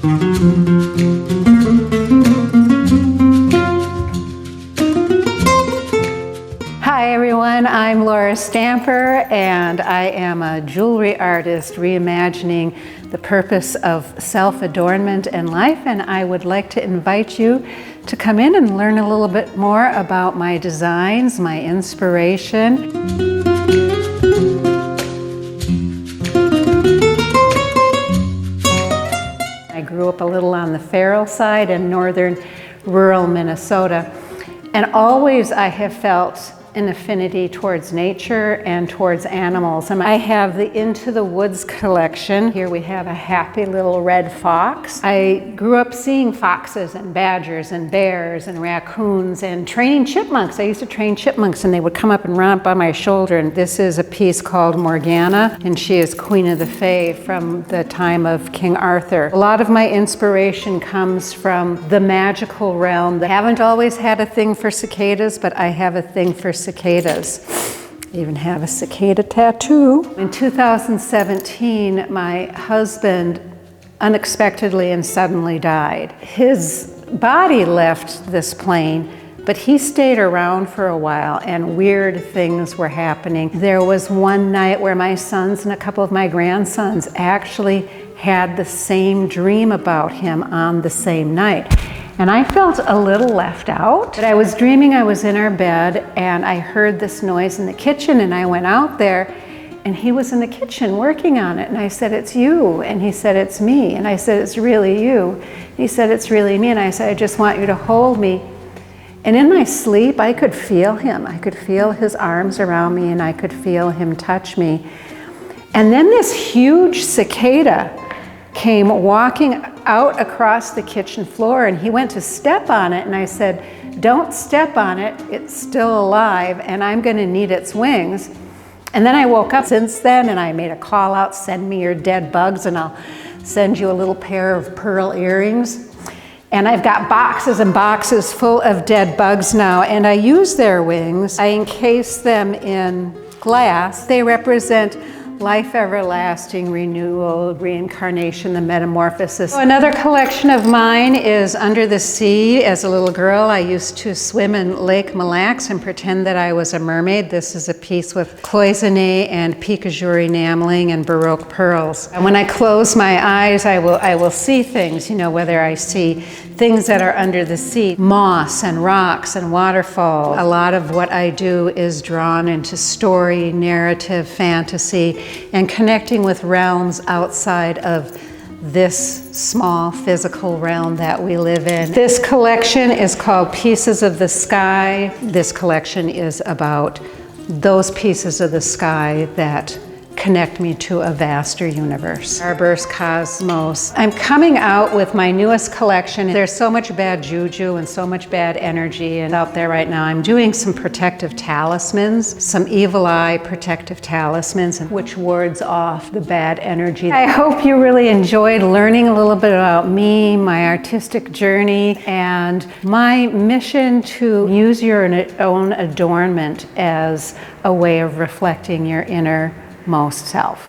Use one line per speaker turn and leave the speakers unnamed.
Hi everyone, I'm Laura Stamper and I am a jewelry artist reimagining the purpose of self-adornment and life, and I would like to invite you to come in and learn a little bit more about my designs, my inspiration. I grew up a little on the Farrell side in northern rural Minnesota, and always I have felt an affinity towards nature and towards animals. And I have the Into the Woods collection. Here we have a happy little red fox. I grew up seeing foxes and badgers and bears and raccoons and training chipmunks. I used to train chipmunks and they would come up and run up on my shoulder. And this is a piece called Morgana, and she is Queen of the Fae from the time of King Arthur. A lot of my inspiration comes from the magical realm. I haven't always had a thing for cicadas, but I have a thing for cicadas. I even have a cicada tattoo. In 2017, my husband unexpectedly and suddenly died. His body left this plane, but he stayed around for a while and weird things were happening. There was one night where my sons and a couple of my grandsons actually had the same dream about him on the same night. And I felt a little left out. But I was dreaming I was in our bed and I heard this noise in the kitchen, and I went out there and he was in the kitchen working on it. And I said, "It's you." And he said, "It's me." And I said, "It's really you." He said, "It's really me." And I said, "I just want you to hold me." And in my sleep, I could feel him. I could feel his arms around me and I could feel him touch me. And then this huge cicada came walking out across the kitchen floor, and he went to step on it, and I said, "Don't step on it, it's still alive and I'm gonna need its wings." And then I woke up since then and I made a call out, "Send me your dead bugs and I'll send you a little pair of pearl earrings." And I've got boxes and boxes full of dead bugs now, and I use their wings. I encase them in glass. They represent life everlasting, renewal, reincarnation, the metamorphosis. Another collection of mine is Under the Sea. As a little girl, I used to swim in Lake Mille Lacs and pretend that I was a mermaid. This is a piece with cloisonné and pique-à-jour enameling and Baroque pearls. And when I close my eyes, I will see things, whether I see things that are under the sea, moss and rocks and waterfall. A lot of what I do is drawn into story, narrative, fantasy, and connecting with realms outside of this small physical realm that we live in. This collection is called Pieces of the Sky. This collection is about those pieces of the sky that connect me to a vaster universe. Starburst Cosmos. I'm coming out with my newest collection. There's so much bad juju and so much bad energy out there right now. I'm doing some protective talismans, some evil eye protective talismans, which wards off the bad energy. I hope you really enjoyed learning a little bit about me, my artistic journey, and my mission to use your own adornment as a way of reflecting your innermost self.